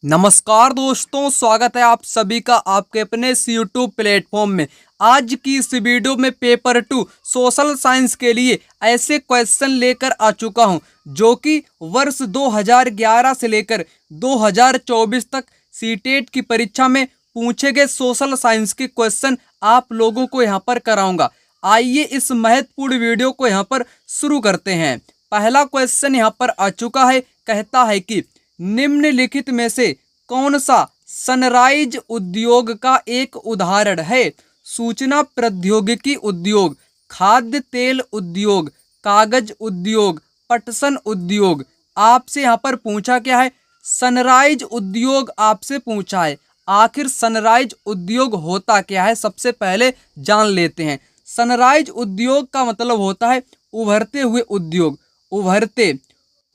नमस्कार दोस्तों, स्वागत है आप सभी का आपके अपने इस यूट्यूब प्लेटफॉर्म में। आज की इस वीडियो में पेपर 2 सोशल साइंस के लिए ऐसे क्वेश्चन लेकर आ चुका हूं जो कि वर्ष 2011 से लेकर 2024 तक सीटेट की परीक्षा में पूछे गए सोशल साइंस के क्वेश्चन आप लोगों को यहां पर कराऊंगा। आइए इस महत्वपूर्ण वीडियो को यहां पर शुरू करते हैं। पहला क्वेश्चन यहां पर आ चुका है, कहता है कि निम्नलिखित में से कौन सा सनराइज उद्योग का एक उदाहरण है? सूचना प्रौद्योगिकी उद्योग, खाद्य तेल उद्योग, कागज उद्योग, पटसन उद्योग। आपसे यहाँ पर पूछा क्या है? सनराइज उद्योग आपसे पूछा है। आखिर सनराइज उद्योग होता क्या है, सबसे पहले जान लेते हैं। सनराइज उद्योग का मतलब होता है उभरते हुए उद्योग।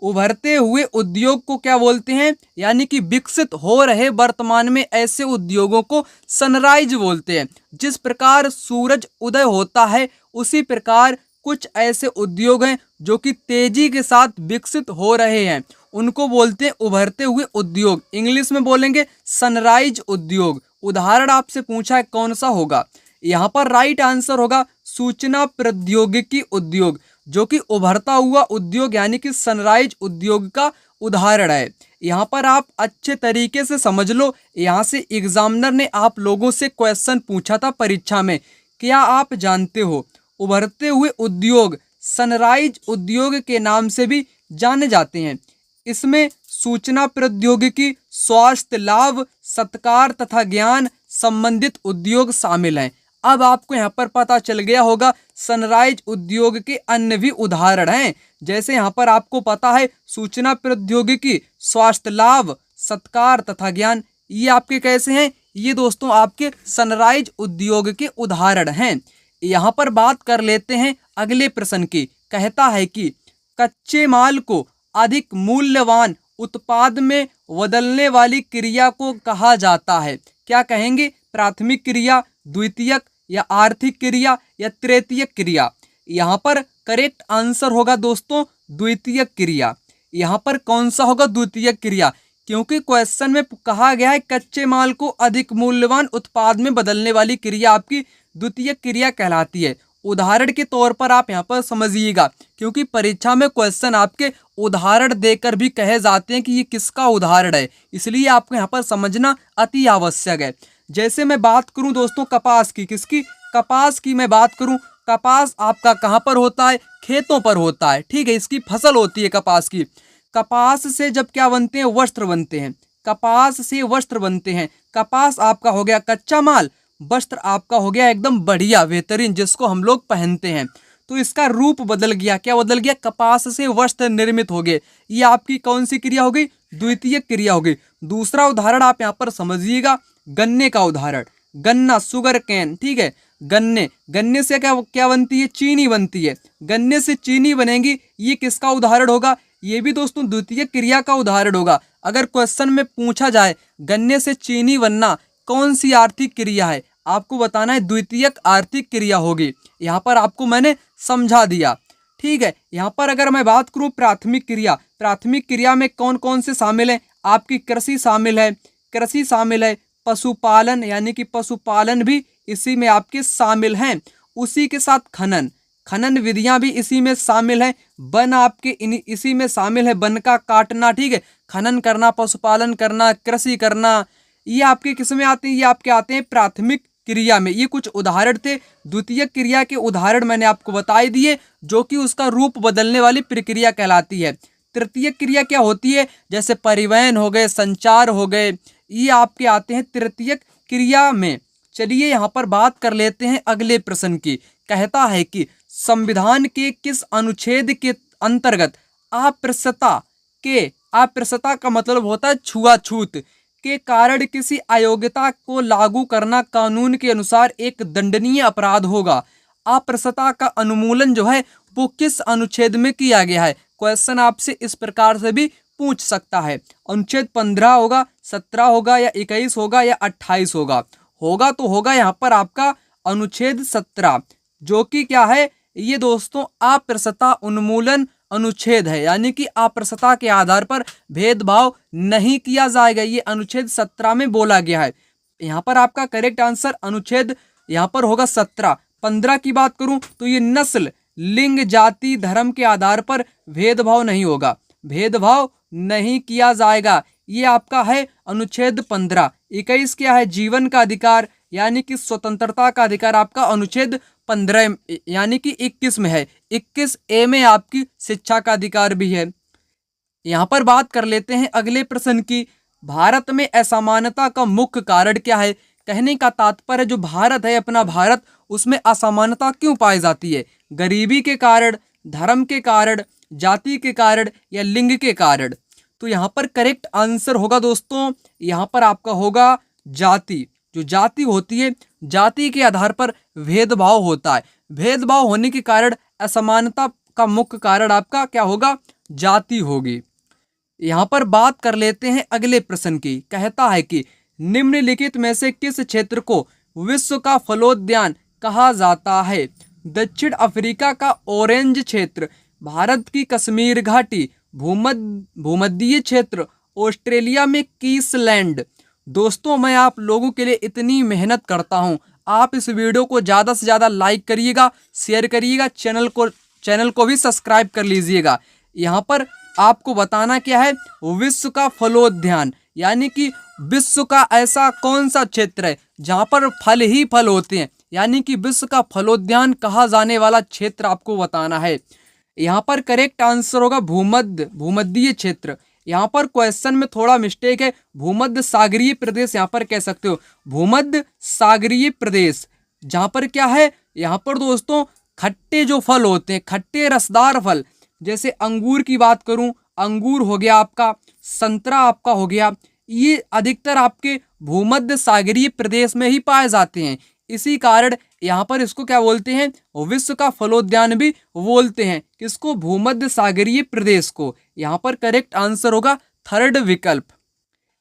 उभरते हुए उद्योग को क्या बोलते हैं? यानी कि विकसित हो रहे वर्तमान में ऐसे उद्योगों को सनराइज बोलते हैं। जिस प्रकार सूरज उदय होता है उसी प्रकार कुछ ऐसे उद्योग हैं जो कि तेजी के साथ विकसित हो रहे हैं, उनको बोलते हैं उभरते हुए उद्योग। इंग्लिश में बोलेंगे सनराइज उद्योग। उदाहरण आपसे पूछा है, कौन सा होगा? यहाँ पर राइट आंसर होगा सूचना प्रौद्योगिकी उद्योग, जो कि उभरता हुआ उद्योग यानी कि सनराइज उद्योग का उदाहरण है। यहाँ पर आप अच्छे तरीके से समझ लो, यहाँ से एग्जामिनर ने आप लोगों से क्वेश्चन पूछा था परीक्षा में। क्या आप जानते हो उभरते हुए उद्योग सनराइज उद्योग के नाम से भी जाने जाते हैं? इसमें सूचना प्रौद्योगिकी, स्वास्थ्य लाभ, सत्कार तथा ज्ञान संबंधित उद्योग शामिल हैं। अब आपको यहाँ पर पता चल गया होगा सनराइज उद्योग के अन्य भी उदाहरण हैं। जैसे यहाँ पर आपको पता है सूचना प्रौद्योगिकी, स्वास्थ्य लाभ, सत्कार तथा ज्ञान, ये आपके कैसे हैं? ये दोस्तों आपके सनराइज उद्योग के उदाहरण हैं। यहाँ पर बात कर लेते हैं अगले प्रश्न की। कहता है कि कच्चे माल को अधिक मूल्यवान उत्पाद में बदलने वाली क्रिया को कहा जाता है? क्या कहेंगे? प्राथमिक क्रिया, द्वितीयक या आर्थिक क्रिया या तृतीयक क्रिया? यहाँ पर करेक्ट आंसर होगा दोस्तों द्वितीयक क्रिया। यहाँ पर कौन सा होगा? द्वितीयक क्रिया, क्योंकि क्वेश्चन में कहा गया है कच्चे माल को अधिक मूल्यवान उत्पाद में बदलने वाली क्रिया आपकी द्वितीयक क्रिया कहलाती है। उदाहरण के तौर पर आप यहाँ पर समझिएगा, क्योंकि परीक्षा में क्वेश्चन आपके उदाहरण देकर भी कहे जाते हैं कि ये किसका उदाहरण है, इसलिए आपको यहाँ पर समझना अति आवश्यक है। जैसे मैं बात करूं दोस्तों कपास की, किसकी? कपास की मैं बात करूं। कपास आपका कहां पर होता है? खेतों पर होता है, ठीक है। इसकी फसल होती है कपास की। कपास से जब क्या बनते हैं? वस्त्र बनते हैं। कपास से वस्त्र बनते हैं। कपास आपका हो गया कच्चा माल, वस्त्र आपका हो गया एकदम बढ़िया बेहतरीन, जिसको हम लोग पहनते हैं। तो इसका रूप बदल गया। क्या बदल गया? कपास से वस्त्र निर्मित हो गए। ये आपकी कौन सी क्रिया हो गई? द्वितीय क्रिया हो गई। दूसरा उदाहरण आप यहाँ पर समझिएगा, गन्ने का उदाहरण। गन्ना, शुगर कैन, ठीक है। गन्ने से क्या क्या बनती है? चीनी बनती है। गन्ने से चीनी बनेगी, ये किसका उदाहरण होगा? ये भी दोस्तों द्वितीय क्रिया का उदाहरण होगा। अगर क्वेश्चन में पूछा जाए गन्ने से चीनी बनना कौन सी आर्थिक क्रिया है, आपको बताना है द्वितीयक आर्थिक क्रिया होगी। यहाँ पर आपको मैंने समझा दिया, ठीक है। यहाँ पर अगर मैं बात करूँ प्राथमिक क्रिया, प्राथमिक क्रिया में कौन कौन से शामिल है? आपकी कृषि शामिल है, कृषि शामिल है, पशुपालन यानी कि पशुपालन भी इसी में आपके शामिल हैं। उसी के साथ खनन, खनन विधियां भी इसी में शामिल है। वन आपके इसी में शामिल है, वन का काटना, ठीक है। खनन करना, पशुपालन करना, कृषि करना, ये आपके किस में आते हैं? ये आपके आते हैं प्राथमिक क्रिया में। ये कुछ उदाहरण थे। द्वितीय क्रिया के उदाहरण मैंने आपको बताई दिए, जो कि उसका रूप बदलने वाली प्रक्रिया कहलाती है। तृतीय क्रिया क्या होती है? जैसे परिवहन हो गए, संचार हो गए, ये आपके आते हैं तृतीय क्रिया में। चलिए यहाँ पर बात कर लेते हैं अगले प्रश्न की। कहता है कि संविधान के किस अनुच्छेद के अंतर्गत अप्रस्तता का मतलब होता है छुआछूत के कारण किसी अयोग्यता को लागू करना कानून के अनुसार एक दंडनीय अपराध होगा? अप्रस्तता का अनुमूलन जो है वो किस अनुच्छेद में किया गया है? क्वेश्चन आपसे इस प्रकार से भी पूछ सकता है। अनुच्छेद 15 होगा, 17 होगा या 21 होगा या 28 होगा? होगा तो होगा यहाँ पर आपका अनुच्छेद 17, जो कि क्या है? ये दोस्तों अप्रस्तता उन्मूलन अनुच्छेद है, यानी कि अप्रसता के आधार पर भेदभाव नहीं किया जाएगा। ये अनुच्छेद 17 में बोला गया है। यहाँ पर आपका करेक्ट आंसर अनुच्छेद यहाँ पर होगा 17। 15 की बात करूं तो ये नस्ल, लिंग, जाति, धर्म के आधार पर भेदभाव नहीं होगा, भेदभाव नहीं किया जाएगा। ये आपका है अनुच्छेद 15। 21 क्या है? जीवन का अधिकार यानी कि स्वतंत्रता का अधिकार आपका अनुच्छेद 15 यानी कि 21 में है। 21A में आपकी शिक्षा का अधिकार भी है। यहाँ पर बात कर लेते हैं अगले प्रश्न की। भारत में असमानता का मुख्य कारण क्या है? कहने का तात्पर्य जो भारत है अपना भारत, उसमें असमानता क्यों पाई जाती है? गरीबी के कारण, धर्म के कारण, जाति के कारण या लिंग के कारण? तो यहाँ पर करेक्ट आंसर होगा दोस्तों, यहाँ पर आपका होगा जाति। जो जाति होती है, जाति के आधार पर भेदभाव होता है। भेदभाव होने के कारण असमानता का मुख्य कारण आपका क्या होगा? जाति होगी। यहाँ पर बात कर लेते हैं अगले प्रश्न की। कहता है कि निम्नलिखित में से किस क्षेत्र को विश्व का फलोद्यान कहा जाता है? दक्षिण अफ्रीका का ऑरेंज क्षेत्र, भारत की कश्मीर घाटी, भूमध्य क्षेत्र, ऑस्ट्रेलिया में कीसलैंड। दोस्तों मैं आप लोगों के लिए इतनी मेहनत करता हूं, आप इस वीडियो को ज़्यादा से ज़्यादा लाइक करिएगा, शेयर करिएगा, चैनल को भी सब्सक्राइब कर लीजिएगा। यहाँ पर आपको बताना क्या है? विश्व का फलोद्यान, यानी कि विश्व का ऐसा कौन सा क्षेत्र है जहाँ पर फल ही फल होते हैं, यानी कि विश्व का फलोद्यान कहा जाने वाला क्षेत्र आपको बताना है। यहाँ पर करेक्ट आंसर होगा भूमध्य क्षेत्र। यहाँ पर क्वेश्चन में थोड़ा मिस्टेक है, भूमध्य सागरीय प्रदेश यहाँ पर कह सकते हो, भूमध्य सागरीय प्रदेश। जहाँ पर क्या है? यहाँ पर दोस्तों खट्टे जो फल होते हैं, खट्टे रसदार फल, जैसे अंगूर की बात करूं, अंगूर हो गया आपका, संतरा आपका हो गया, ये अधिकतर आपके भूमध्य सागरीय प्रदेश में ही पाए जाते हैं। इसी कारण यहाँ पर इसको क्या बोलते हैं? विश्व का फलोद्यान भी बोलते हैं। किसको? भूमध्य सागरीय प्रदेश को। यहाँ पर करेक्ट आंसर होगा थर्ड विकल्प।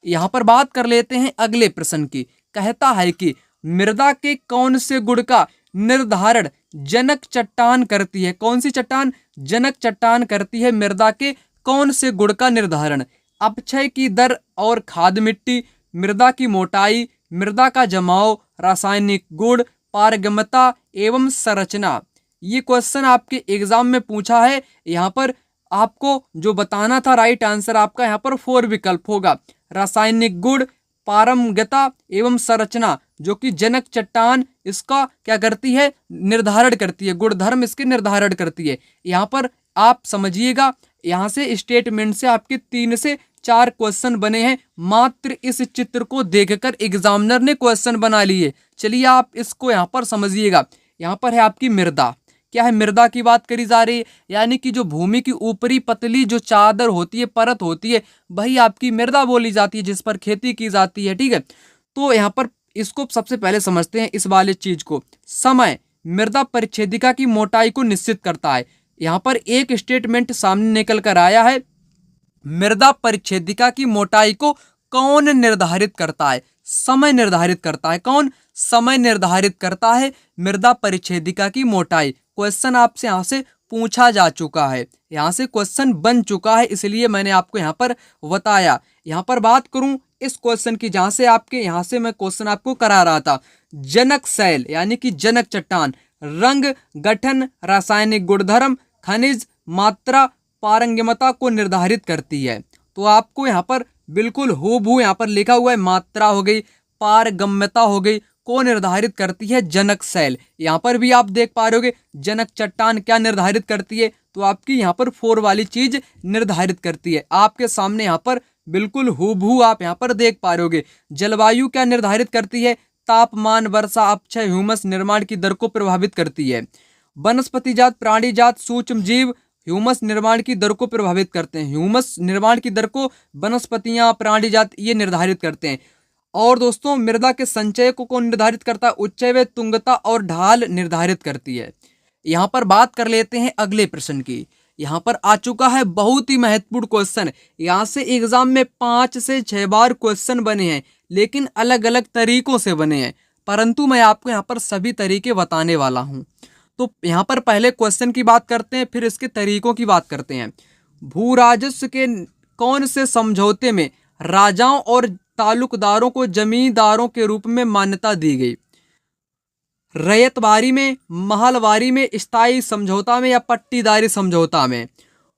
यहाँ पर बात कर लेते हैं अगले प्रश्न की। कहता है कि मृदा के कौन से गुण का निर्धारण जनक चट्टान करती है? कौन सी चट्टान? जनक चट्टान करती है मृदा के कौन से गुण का निर्धारण? अपक्षय की दर और खाद मिट्टी, मृदा की मोटाई, मृदा का जमाव, रासायनिक गुण, पारगम्यता एवं संरचना। ये क्वेश्चन आपके एग्जाम में पूछा है। यहाँ पर आपको जो बताना था राइट आंसर आपका यहाँ पर 4 विकल्प होगा। रासायनिक गुण, पारगम्यता एवं संरचना, जो कि जनक चट्टान इसका क्या करती है? निर्धारण करती है, गुणधर्म इसके निर्धारण करती है। यहाँ पर आप समझिएगा, यहाँ से स्टेटमेंट से आपके 3 से 4 क्वेश्चन बने हैं, मात्र इस चित्र को देखकर एग्जामिनर ने क्वेश्चन बना लिए। चलिए आप इसको यहाँ पर समझिएगा। यहाँ पर है आपकी मृदा। क्या है? मृदा की बात करी जा रही है, यानी कि जो भूमि की ऊपरी पतली जो चादर होती है, परत होती है, वही आपकी मृदा बोली जाती है, जिस पर खेती की जाती है। ठीक है, तो यहाँ पर इसको सबसे पहले समझते हैं इस वाले चीज को। समय मृदा परिच्छेदिका की मोटाई को निश्चित करता है। यहाँ पर एक स्टेटमेंट सामने निकल कर आया है, मृदा परिच्छेदिका की मोटाई को कौन निर्धारित करता है? समय निर्धारित करता है। कौन? समय निर्धारित करता है मृदा परिच्छेदिका की मोटाई। क्वेश्चन आपसे यहाँ से पूछा जा चुका है, यहाँ से क्वेश्चन बन चुका है, इसलिए मैंने आपको यहाँ पर बताया। यहाँ पर बात करूं इस क्वेश्चन की, जहाँ से आपके यहाँ से मैं क्वेश्चन आपको करा रहा था। जनक शैल यानी कि जनक चट्टान रंग, गठन, रासायनिक गुणधर्म, खनिज, मात्रा, पारगम्यता को निर्धारित करती है। तो आपको यहाँ पर बिल्कुल हूबहू यहाँ पर लिखा हुआ है, मात्रा हो गई, पारगम्यता हो गई, को निर्धारित करती है जनक शैल। यहाँ पर भी आप देख पा रहे होगे जनक चट्टान क्या निर्धारित करती है, तो आपकी यहाँ पर 4 वाली चीज निर्धारित करती है। आपके सामने यहाँ पर बिल्कुल हूबहू आप यहाँ पर देख पा रहे होगे। जलवायु क्या निर्धारित करती है? तापमान, वर्षा, अपक्षय, ह्यूमस निर्माण की दर को प्रभावित करती है। वनस्पति जात, प्राणी जात, सूक्ष्म जीव ह्यूमस निर्माण की दर को प्रभावित करते हैं। ह्यूमस निर्माण की दर को वनस्पतियां, प्राणी जात ये निर्धारित करते हैं। और दोस्तों मृदा के संचय को कौन निर्धारित करता है? उच्चय, तुंगता और ढाल निर्धारित करती है। यहाँ पर बात कर लेते हैं अगले प्रश्न की। यहाँ पर आ चुका है बहुत ही महत्वपूर्ण क्वेश्चन। यहाँ से एग्जाम में 5 से 6 बार क्वेश्चन बने हैं, लेकिन अलग अलग तरीकों से बने हैं, परंतु मैं आपको यहाँ पर सभी तरीके बताने वाला हूँ। तो यहाँ पर पहले क्वेश्चन की बात करते हैं, फिर इसके तरीकों की बात करते हैं। भू राजस्व के कौन से समझौते में राजाओं और तालुकदारों को जमींदारों के रूप में मान्यता दी गई? रैयतवारी में, महलवारी में, स्थायी समझौता में या पट्टीदारी समझौता में?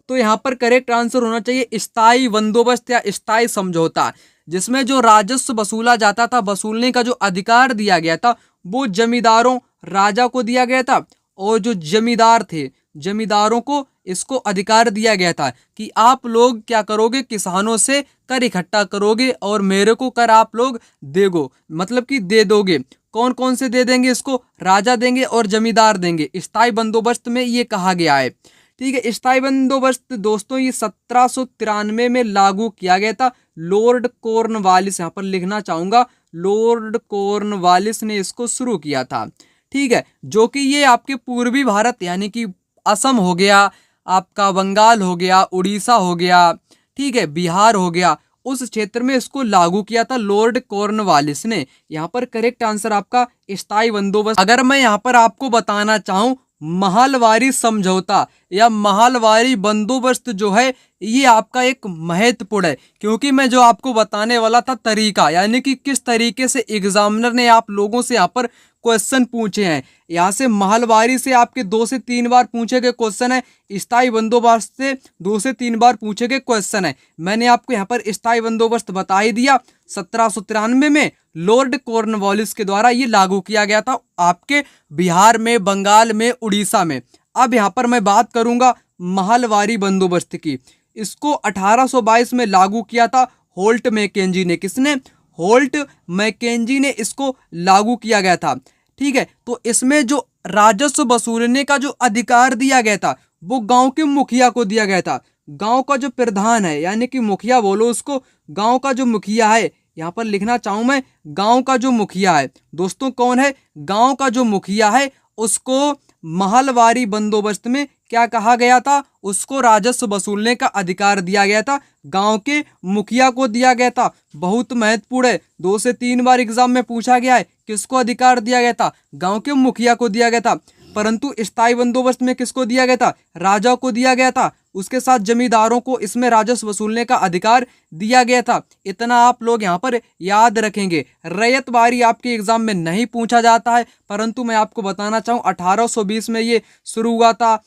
तो यहाँ पर करेक्ट आंसर होना चाहिए स्थायी बंदोबस्त या स्थायी समझौता, जिसमें जो राजस्व वसूला जाता था, वसूलने का जो अधिकार दिया गया था, वो जमींदारों, राजा को दिया गया था। और जो जमींदार थे, जमींदारों को इसको अधिकार दिया गया था कि आप लोग क्या करोगे, किसानों से कर इकट्ठा करोगे और मेरे को कर आप लोग देगो, मतलब कि दे दोगे। कौन कौन से दे देंगे इसको? राजा देंगे और जमींदार देंगे। स्थायी बंदोबस्त में ये कहा गया है। ठीक है, स्थायी बंदोबस्त दोस्तों ये 1793 में लागू किया गया था। लॉर्ड कॉर्नवालिस, यहाँ पर लिखना चाहूंगा, लॉर्ड कॉर्नवालिस ने इसको शुरू किया था। ठीक है, जो कि ये आपके पूर्वी भारत यानी कि असम हो गया, आपका बंगाल हो गया, उड़ीसा हो गया, ठीक है, बिहार हो गया, उस क्षेत्र में इसको लागू किया था लॉर्ड कॉर्नवालिस ने। यहाँ पर करेक्ट आंसर आपका स्थायी बंदोबस्त। अगर मैं यहाँ पर आपको बताना चाहूँ, महलवारी समझौता या महलवारी बंदोबस्त जो है ये आपका एक महत्वपूर्ण है, क्योंकि मैं जो आपको बताने वाला था तरीका, यानी कि किस तरीके से एग्जामिनर ने आप लोगों से यहाँ पर क्वेश्चन पूछे हैं। यहाँ से महलवारी से आपके 2 से 3 बार पूछे गए क्वेश्चन है, स्थायी बंदोबस्त से 2 से 3 बार पूछे गए क्वेश्चन है। मैंने आपको यहाँ पर स्थायी बंदोबस्त बता ही दिया। 1793 में लॉर्ड कॉर्नवालिस के द्वारा ये लागू किया गया था आपके बिहार में, बंगाल में, उड़ीसा में। अब यहाँ पर मैं बात करूंगा महलवारी बंदोबस्त की। इसको 1822 में लागू किया था होल्ट मैकेंजी ने। किसने? होल्ट मैकेंजी ने इसको लागू किया गया था। ठीक है, तो इसमें जो राजस्व वसूलने का जो अधिकार दिया गया था वो गांव के मुखिया को दिया गया था। गांव का जो प्रधान है, यानी कि मुखिया बोलो उसको, गांव का जो मुखिया है, यहाँ पर लिखना चाहूं मैं, गांव का जो मुखिया है दोस्तों, कौन है? गांव का जो मुखिया है उसको महलवारी बंदोबस्त में क्या कहा गया था? उसको राजस्व वसूलने का अधिकार दिया गया था, गांव के मुखिया को दिया गया था। बहुत महत्वपूर्ण है, 2 से 3 बार एग्जाम में पूछा गया है। किसको अधिकार दिया गया था? गांव के मुखिया को दिया गया था। परंतु स्थायी बंदोबस्त में किसको दिया गया था? राजा को दिया गया था। उसके साथ जमींदारों को इसमें राजस्व वसूलने का अधिकार दिया गया था। इतना आप लोग यहाँ पर याद रखेंगे। रैयतवारी आपके एग्जाम में नहीं पूछा जाता है, परंतु मैं आपको बताना चाहूँ 1820 में ये शुरू हुआ था।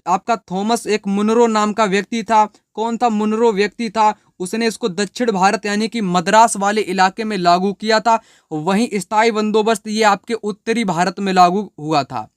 आपका थॉमस एक मुनरो नाम का व्यक्ति था। कौन था? मुनरो व्यक्ति था। उसने इसको दक्षिण भारत यानी कि मद्रास वाले इलाके में लागू किया था। वहीं स्थायी बंदोबस्त ये आपके उत्तरी भारत में लागू हुआ था।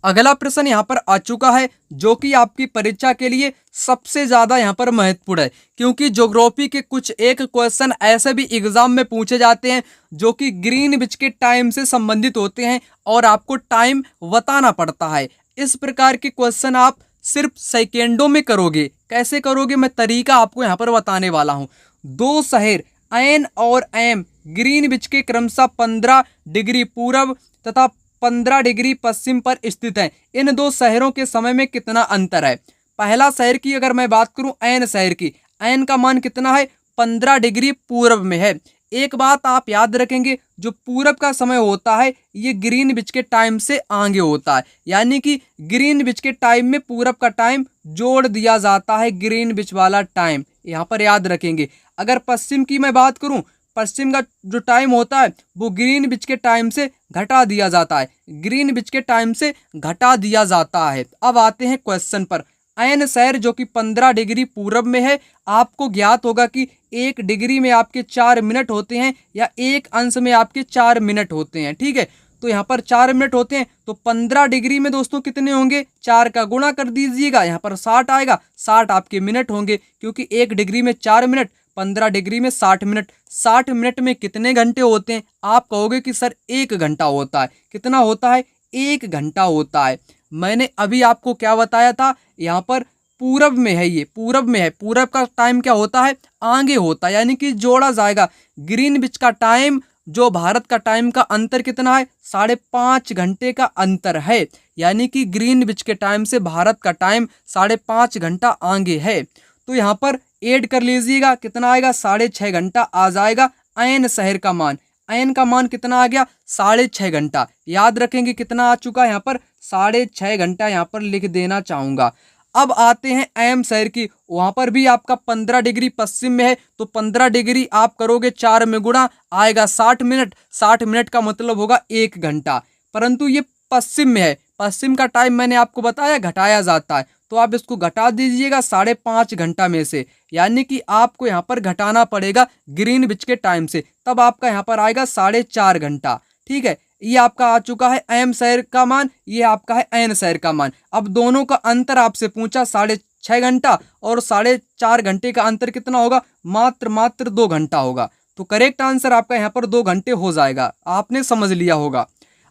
अगला प्रश्न यहाँ पर आ चुका है, जो कि आपकी परीक्षा के लिए सबसे ज्यादा यहाँ पर महत्वपूर्ण है, क्योंकि ज्योग्राफी के कुछ एक क्वेश्चन ऐसे भी एग्जाम में पूछे जाते हैं जो कि ग्रीनविच के टाइम से संबंधित होते हैं और आपको टाइम बताना पड़ता है। इस प्रकार के क्वेश्चन आप सिर्फ सेकेंडों में करोगे। कैसे करोगे? मैं तरीका आपको यहाँ पर बताने वाला हूँ। 2 शहर एन और एम ग्रीनविच के क्रमशः 15 डिग्री पूर्व तथा 15 डिग्री पश्चिम पर स्थित है। इन 2 शहरों के समय में कितना अंतर है? पहला शहर की अगर मैं बात करूं, एन शहर की, एन का मान कितना है? 15 डिग्री पूर्व में है। एक बात आप याद रखेंगे, जो पूरब का समय होता है ये ग्रीनविच के टाइम से आगे होता है, यानी कि ग्रीनविच के टाइम में पूरब का टाइम जोड़ दिया जाता है, ग्रीनविच वाला टाइम यहाँ पर याद रखेंगे। अगर पश्चिम की मैं बात करूं, पश्चिम का जो टाइम होता है वो ग्रीनविच के टाइम से घटा दिया जाता है, ग्रीनविच के टाइम से घटा दिया जाता है। अब आते हैं क्वेश्चन पर। एन शहर जो कि 15 डिग्री पूरब में है, आपको ज्ञात होगा कि 1 डिग्री में आपके 4 मिनट होते हैं या 1 अंश में आपके 4 मिनट होते हैं। ठीक है, तो यहाँ पर 4 मिनट होते हैं, तो 15 डिग्री में दोस्तों कितने होंगे? 4 का गुणा कर दीजिएगा, यहाँ पर 60 आएगा। 60 आपके मिनट होंगे, क्योंकि 1 डिग्री में 4 मिनट, 15 डिग्री में 60 मिनट। 60 मिनट में कितने घंटे होते हैं? आप कहोगे कि सर 1 घंटा होता है। कितना होता है? 1 घंटा होता है। मैंने अभी आपको क्या बताया था? यहाँ पर पूरब में है, ये पूरब में है। पूरब का टाइम क्या होता है? आगे होता है, यानी कि जोड़ा जाएगा। ग्रीनविच का टाइम जो भारत का टाइम का अंतर कितना है? 5.5 घंटे का अंतर है, यानी कि ग्रीनविच के टाइम से भारत का टाइम 5.5 घंटा आगे है। तो यहाँ पर ऐड कर लीजिएगा, कितना आएगा? 6.5 घंटा आ जाएगा एन शहर का मान। n का मान कितना आ गया 6.5 घंटा। याद रखेंगे कितना आ चुका है यहाँ पर 6.5 घंटा यहाँ पर लिख देना चाहूँगा। अब आते हैं m शहर की, वहाँ पर भी आपका 15 डिग्री पश्चिम में है, तो 15 डिग्री आप करोगे 4 में गुणा, आएगा 60 मिनट। 60 मिनट का मतलब होगा 1 घंटा, परंतु ये पश्चिम में है। पश्चिम का टाइम मैंने आपको बताया घटाया जाता है, तो आप इसको घटा दीजिएगा 5.5 घंटा में से, यानी कि आपको यहाँ पर घटाना पड़ेगा ग्रीनविच के टाइम से, तब आपका यहाँ पर आएगा 4.5 घंटा। ठीक है, ये आपका आ चुका है m शहर का मान, ये आपका है n शहर का मान। अब दोनों का अंतर आपसे पूछा 6.5 घंटा और 4.5 घंटे का अंतर कितना होगा, मात्र 2 घंटा होगा। तो करेक्ट आंसर आपका यहाँ पर 2 घंटे हो जाएगा, आपने समझ लिया होगा।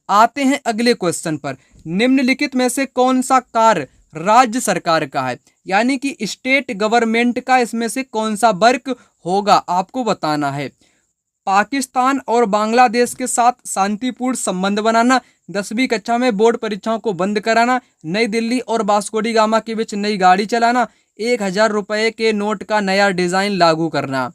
आते हैं अगले क्वेश्चन पर, निम्नलिखित में से कौन सा कार्य राज्य सरकार का है, यानी कि स्टेट गवर्नमेंट का इसमें से कौन सा वर्क होगा, आपको बताना है। पाकिस्तान और बांग्लादेश के साथ शांतिपूर्ण संबंध बनाना, 10वीं कक्षा में बोर्ड परीक्षाओं को बंद कराना, नई दिल्ली और वास्को डी गामा के बीच नई गाड़ी चलाना, 1000 रुपये के नोट का नया डिजाइन लागू करना।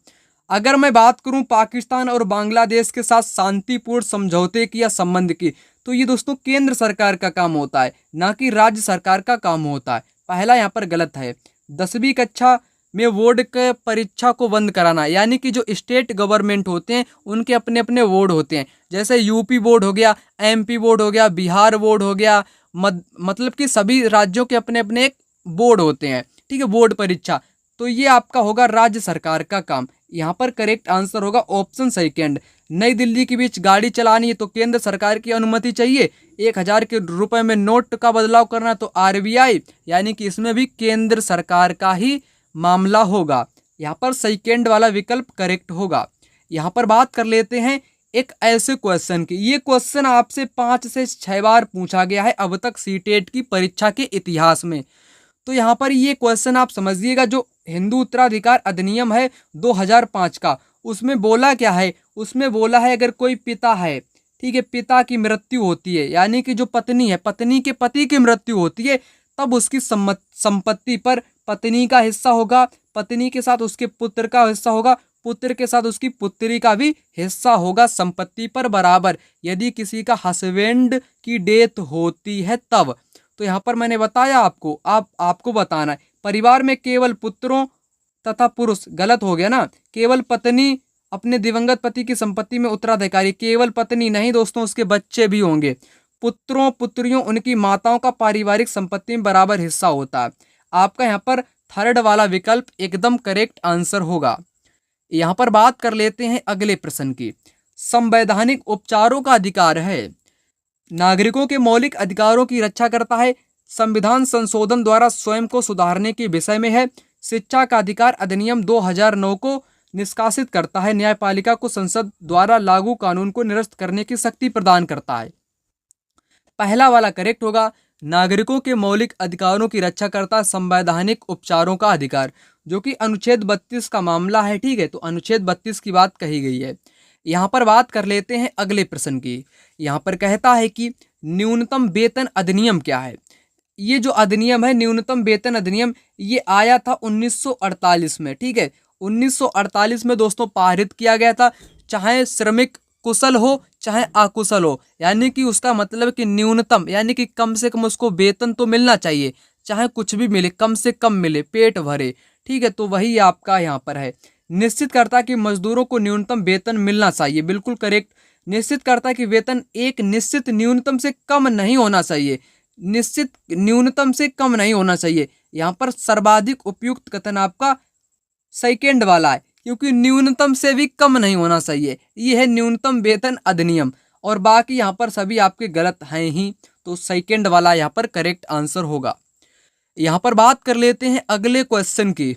अगर मैं बात करूं पाकिस्तान और बांग्लादेश के साथ शांतिपूर्ण समझौते की या संबंध की, तो ये दोस्तों केंद्र सरकार का काम होता है, ना कि राज्य सरकार का काम होता है। पहला यहाँ पर गलत है। 10वीं कक्षा में बोर्ड के परीक्षा को बंद कराना, यानी कि जो स्टेट गवर्नमेंट होते हैं उनके अपने अपने बोर्ड होते हैं, जैसे यूपी बोर्ड हो गया, एमपी बोर्ड हो गया, बिहार बोर्ड हो गया, मतलब कि सभी राज्यों के अपने अपने एक बोर्ड होते हैं। ठीक है, बोर्ड परीक्षा, तो ये आपका होगा राज्य सरकार का काम। यहाँ पर करेक्ट आंसर होगा ऑप्शन सेकेंड। नई दिल्ली के बीच गाड़ी चलानी है तो केंद्र सरकार की अनुमति चाहिए, 1000 के रुपए में नोट का बदलाव करना तो आरबीआई, यानी कि इसमें भी केंद्र सरकार का ही मामला होगा। यहाँ पर सेकेंड वाला विकल्प करेक्ट होगा। यहाँ पर बात कर लेते हैं एक ऐसे क्वेश्चन की, ये क्वेश्चन आपसे 5 से 6 बार पूछा गया है अब तक सीटेट की परीक्षा के इतिहास में। तो यहाँ पर ये क्वेश्चन आप समझिएगा, जो हिंदू उत्तराधिकार अधिनियम है 2005 का, उसमें बोला क्या है, उसमें बोला है अगर कोई पिता है, ठीक है, पिता की मृत्यु होती है, यानी कि जो पत्नी है, पत्नी के पति की मृत्यु होती है, तब उसकी संपत्ति पर पत्नी का हिस्सा होगा, पत्नी के साथ उसके पुत्र का हिस्सा होगा, पुत्र के साथ उसकी पुत्री का भी हिस्सा होगा संपत्ति पर बराबर, यदि किसी का हस्बैंड की डेथ होती है तब। तो यहाँ पर मैंने बताया आपको, आपको बताना है परिवार में केवल पुत्रों तथा पुरुष, गलत हो गया ना, केवल पत्नी अपने दिवंगत पति की संपत्ति में उत्तराधिकारी, केवल पत्नी नहीं दोस्तों, उसके बच्चे भी होंगे, पुत्रों पुत्रियों उनकी माताओं का पारिवारिक संपत्ति में बराबर हिस्सा होता है। आपका यहाँ पर थर्ड वाला विकल्प एकदम करेक्ट आंसर होगा। यहाँ पर बात कर लेते हैं अगले प्रश्न की, संवैधानिक उपचारों का अधिकार है, नागरिकों के मौलिक अधिकारों की रक्षा करता है, संविधान संशोधन द्वारा स्वयं को सुधारने के विषय में है, शिक्षा का अधिकार अधिनियम 2009 को निष्कासित करता है, न्यायपालिका को संसद द्वारा लागू कानून को निरस्त करने की शक्ति प्रदान करता है। पहला वाला करेक्ट होगा, नागरिकों के मौलिक अधिकारों की रक्षा करता है संवैधानिक उपचारों का अधिकार, जो कि अनुच्छेद 32 का मामला है। ठीक है, तो अनुच्छेद 32 की बात कही गई है। यहाँ पर बात कर लेते हैं अगले प्रश्न की। यहाँ पर कहता है कि न्यूनतम वेतन अधिनियम क्या है। ये जो अधिनियम है न्यूनतम वेतन अधिनियम, ये आया था 1948 में। ठीक है, 1948 में दोस्तों पारित किया गया था, चाहे श्रमिक कुशल हो चाहे अकुशल हो, यानी कि उसका मतलब कि न्यूनतम यानी कि कम से कम उसको वेतन तो मिलना चाहिए, चाहे कुछ भी मिले कम से कम मिले, पेट भरे। ठीक है, तो वही आपका यहाँ पर है। निश्चित करता है कि मजदूरों को न्यूनतम वेतन मिलना चाहिए, बिल्कुल करेक्ट। निश्चित करता है कि वेतन एक निश्चित न्यूनतम से कम नहीं होना चाहिए, निश्चित न्यूनतम से कम नहीं होना चाहिए। यहाँ पर सर्वाधिक उपयुक्त कथन आपका सेकेंड वाला है, क्योंकि न्यूनतम से भी कम नहीं होना चाहिए। ये है न्यूनतम वेतन अधिनियम, और बाकी यहाँ पर सभी आपके गलत हैं ही, तो सेकेंड वाला यहाँ पर करेक्ट आंसर होगा। यहाँ पर बात कर लेते हैं अगले क्वेश्चन की।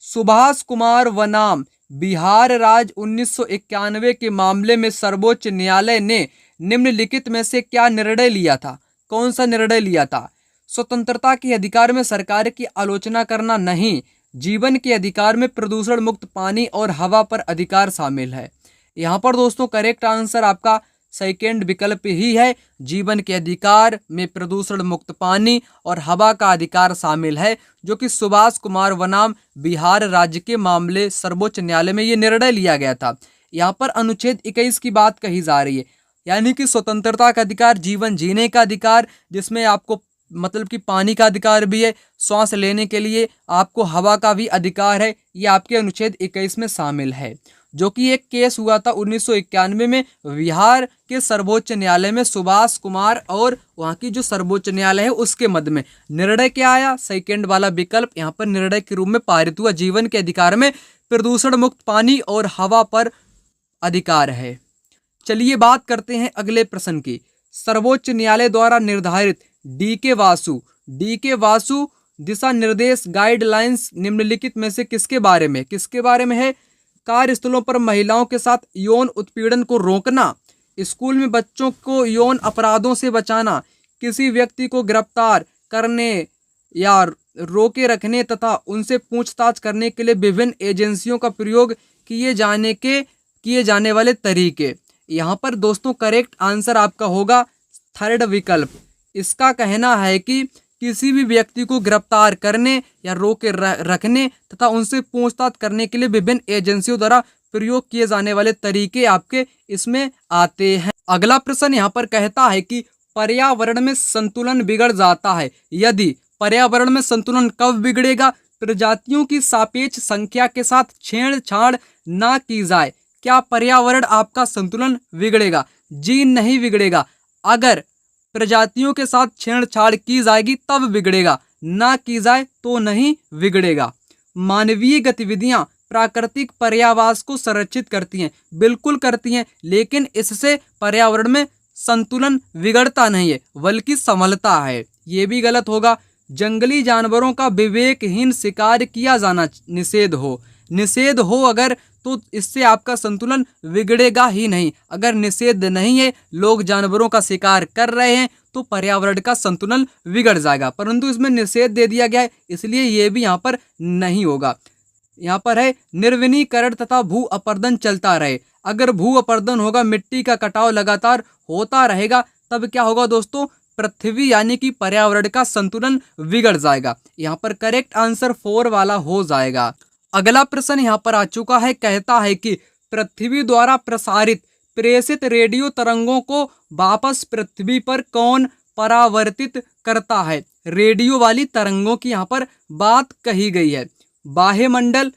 सुभाष कुमार वनाम बिहार राज्य 1991 के मामले में सर्वोच्च न्यायालय ने निम्नलिखित में से क्या निर्णय लिया था। कौन सा निर्णय लिया था। स्वतंत्रता के अधिकार में सरकार की आलोचना करना नहीं, जीवन के अधिकार में प्रदूषण मुक्त पानी और हवा पर अधिकार शामिल है। यहाँ पर दोस्तों करेक्ट आंसर आपका सेकेंड विकल्प ही है, जीवन के अधिकार में प्रदूषण मुक्त पानी और हवा का अधिकार शामिल है, जो कि सुभाष कुमार वनाम बिहार राज्य के मामले सर्वोच्च न्यायालय में ये निर्णय लिया गया था। यहाँ पर अनुच्छेद 21 की बात कही जा रही है, यानी कि स्वतंत्रता का अधिकार, जीवन जीने का अधिकार, जिसमें आपको मतलब कि पानी का अधिकार भी है, श्वास लेने के लिए आपको हवा का भी अधिकार है, ये आपके अनुच्छेद 21 में शामिल है। जो कि एक केस हुआ था 1991 में बिहार के सर्वोच्च न्यायालय में सुभाष कुमार और वहाँ की जो सर्वोच्च न्यायालय है उसके मध्य में। निर्णय क्या आया? सेकंड वाला विकल्प यहाँ पर निर्णय के रूप में पारित हुआ। जीवन के अधिकार में प्रदूषण मुक्त पानी और हवा पर अधिकार है। चलिए बात करते हैं अगले प्रश्न की। सर्वोच्च न्यायालय द्वारा निर्धारित डी के वासु दिशा निर्देश गाइडलाइंस निम्नलिखित में से किसके बारे में है? कार्यस्थलों पर महिलाओं के साथ यौन उत्पीड़न को रोकना, स्कूल में बच्चों को यौन अपराधों से बचाना, किसी व्यक्ति को गिरफ्तार करने या रोके रखने तथा उनसे पूछताछ करने के लिए विभिन्न एजेंसियों का प्रयोग किए जाने वाले तरीके। यहाँ पर दोस्तों करेक्ट आंसर आपका होगा थर्ड विकल्प। इसका कहना है कि किसी भी व्यक्ति को गिरफ्तार करने या रोके रखने तथा उनसे पूछताछ करने के लिए विभिन्न एजेंसियों द्वारा प्रयोग किए जाने वाले तरीके आपके इसमें आते हैं। अगला प्रश्न यहाँ पर कहता है कि पर्यावरण में संतुलन बिगड़ जाता है यदि। पर्यावरण में संतुलन कब बिगड़ेगा? प्रजातियों की सापेक्ष संख्या के साथ छेड़छाड़ ना की जाए। क्या पर्यावरण आपका संतुलन बिगड़ेगा? जी नहीं बिगड़ेगा। अगर प्रजातियों के साथ छेड़छाड़ की जाएगी तब बिगड़ेगा, ना की जाए तो नहीं बिगड़ेगा। मानवीय गतिविधियां प्राकृतिक पर्यावास को संरक्षित करती हैं, बिल्कुल करती हैं, लेकिन इससे पर्यावरण में संतुलन बिगड़ता नहीं है बल्कि संभलता है। ये भी गलत होगा। जंगली जानवरों का विवेकहीन शिकार किया जाना निषेध हो अगर, तो इससे आपका संतुलन बिगड़ेगा ही नहीं। अगर निषेध नहीं है, लोग जानवरों का शिकार कर रहे हैं, तो पर्यावरण का संतुलन बिगड़ जाएगा, परंतु इसमें निषेध दे दिया गया है इसलिए ये भी यहाँ पर नहीं होगा। यहाँ पर है निर्वनीकरण तथा भू अपरदन चलता रहे। अगर भू अपरदन होगा, मिट्टी का कटाव लगातार होता रहेगा, तब क्या होगा दोस्तों? पृथ्वी यानी कि पर्यावरण का संतुलन बिगड़ जाएगा। यहाँ पर करेक्ट आंसर 4 वाला हो जाएगा। अगला प्रश्न यहाँ पर आ चुका है, कहता है कि पृथ्वी द्वारा प्रेषित रेडियो तरंगों को वापस पृथ्वी पर कौन परावर्तित करता है? रेडियो वाली तरंगों की यहाँ पर बात कही गई है। बाह्य मंडल,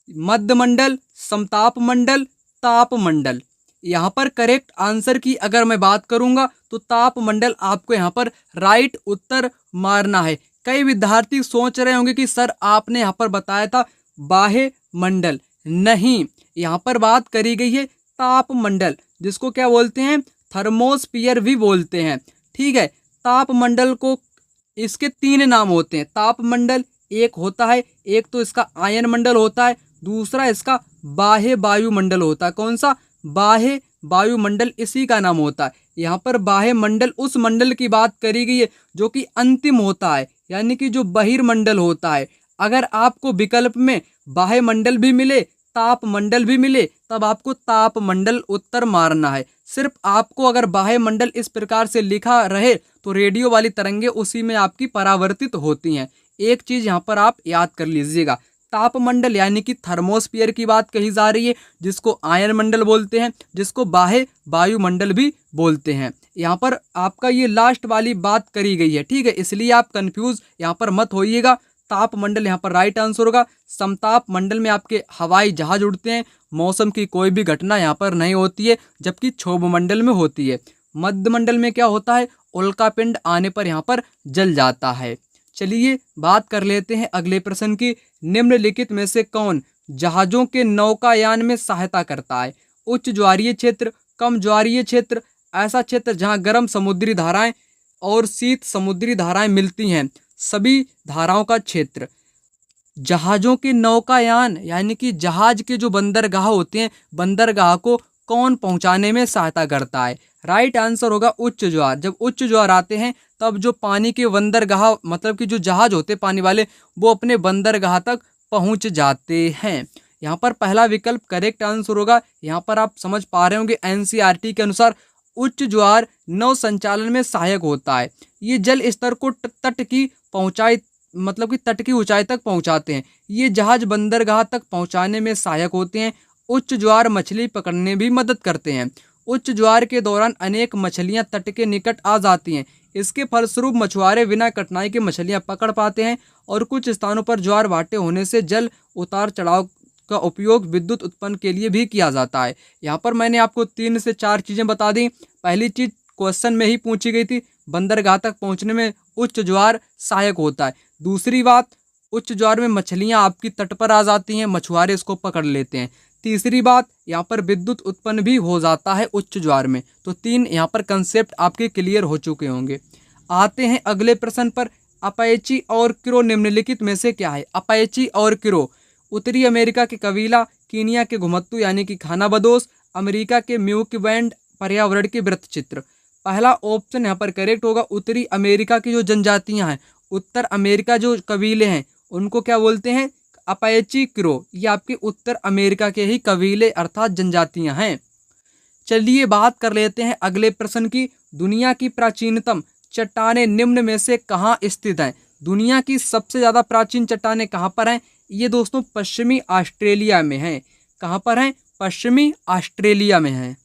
मध्य मंडल, समताप मंडल, ताप मंडल। यहाँ पर करेक्ट आंसर की अगर मैं बात करूंगा तो ताप मंडल आपको यहाँ पर राइट उत्तर मारना है। कई विद्यार्थी सोच रहे होंगे कि सर आपने यहाँ पर बताया था बाह्य मंडल, नहीं, यहाँ पर बात करी गई है ताप मंडल, जिसको क्या बोलते हैं? थर्मोस्फीयर भी बोलते हैं। ठीक है, ताप मंडल को इसके 3 नाम होते हैं। ताप मंडल एक होता है, एक तो इसका आयन मंडल होता है, दूसरा इसका बाह्य वायुमंडल होता है। कौन सा? बाह्य वायुमंडल, इसी का नाम होता है। यहाँ पर बाह्य मंडल उस मंडल की बात करी गई है जो कि अंतिम होता है, यानी कि जो बहिर्मंडल होता है। अगर आपको विकल्प में बाह्य मंडल भी मिले, ताप मंडल भी मिले, तब आपको ताप मंडल उत्तर मारना है। सिर्फ आपको अगर बाह्य मंडल इस प्रकार से लिखा रहे तो रेडियो वाली तरंगे उसी में आपकी परावर्तित होती हैं। एक चीज यहाँ पर आप याद कर लीजिएगा, ताप मंडल यानी कि थर्मोस्फीयर की बात कही जा रही है, जिसको आयन मंडल बोलते हैं, जिसको बाह्य वायुमंडल भी बोलते हैं। यहाँ पर आपका ये लास्ट वाली बात करी गई है। ठीक है, इसलिए आप कंफ्यूज यहाँ पर मत होइएगा। ताप मंडल यहाँ पर राइट आंसर होगा। समताप मंडल में आपके हवाई जहाज उड़ते हैं, मौसम की कोई भी घटना यहाँ पर नहीं होती है, जबकि क्षोभ मंडल में होती है। मध्य मंडल में क्या होता है? उल्कापिंड आने पर यहाँ पर जल जाता है। चलिए बात कर लेते हैं अगले प्रश्न की। निम्नलिखित में से कौन जहाजों के नौकायान में सहायता करता है? उच्च ज्वारीय क्षेत्र, कम ज्वारीय क्षेत्र, ऐसा क्षेत्र जहाँ गर्म समुद्री धाराएं और शीत समुद्री धाराएं मिलती हैं, सभी धाराओं का क्षेत्र। जहाजों के नौकायान यानी कि जहाज के जो बंदरगाह होते हैं, बंदरगाह को कौन पहुंचाने में सहायता करता है? राइट आंसर होगा उच्च ज्वार। जब उच्च ज्वार आते हैं तब जो पानी के बंदरगाह मतलब कि जो जहाज होते हैं पानी वाले, वो अपने बंदरगाह तक पहुंच जाते हैं। यहाँ पर पहला विकल्प करेक्ट आंसर होगा। यहाँ पर आप समझ पा रहे होंगे एनसीईआरटी के अनुसार उच्च ज्वार नौ संचालन में सहायक होता है। ये जल स्तर को तट की पहुंचाई मतलब कि तट की ऊंचाई तक पहुंचाते हैं। ये जहाज बंदरगाह तक पहुंचाने में सहायक होते हैं। उच्च ज्वार मछली पकड़ने भी मदद करते हैं। उच्च ज्वार के दौरान अनेक मछलियां तट के निकट आ जाती हैं। इसके फलस्वरूप मछुआरे बिना कठिनाई के मछलियां पकड़ पाते हैं और कुछ स्थानों पर ज्वार भाटे होने से जल उतार चढ़ाव का उपयोग विद्युत उत्पन्न के लिए भी किया जाता है। यहाँ पर मैंने आपको 3 से 4 चीज़ें बता दी। पहली चीज़ क्वेश्चन में ही पूछी गई थी, बंदरगाह तक पहुँचने में उच्च ज्वार सहायक होता है। दूसरी बात, उच्च ज्वार में मछलियाँ आपकी तट पर आ जाती हैं, मछुआरे इसको पकड़ लेते हैं। तीसरी बात, यहाँ पर विद्युत उत्पन्न भी हो जाता है उच्च ज्वार में। तो 3 यहाँ पर कंसेप्ट आपके क्लियर हो चुके होंगे। आते हैं अगले प्रश्न पर। अपाचे और क्रो निम्नलिखित में से क्या है? अपाचे और क्रो उत्तरी अमेरिका के कबीला, कीनिया के घुमत्तू यानी कि खाना बदोश, अमेरिका के म्यूक बैंड पर्यावरण के वृत्त चित्र। पहला ऑप्शन यहाँ पर करेक्ट होगा। उत्तरी अमेरिका की जो जनजातियाँ हैं, उत्तर अमेरिका जो कबीले हैं, उनको क्या बोलते हैं? Apache crow. ये आपके उत्तर अमेरिका के ही कबीले अर्थात जनजातियां हैं। चलिए बात कर लेते हैं अगले प्रश्न की। दुनिया की प्राचीनतम चट्टानें निम्न में से कहाँ स्थित हैं? दुनिया की सबसे ज़्यादा प्राचीन चट्टानें कहाँ पर हैं? ये दोस्तों पश्चिमी ऑस्ट्रेलिया में हैं। कहाँ पर हैं? पश्चिमी ऑस्ट्रेलिया में हैं।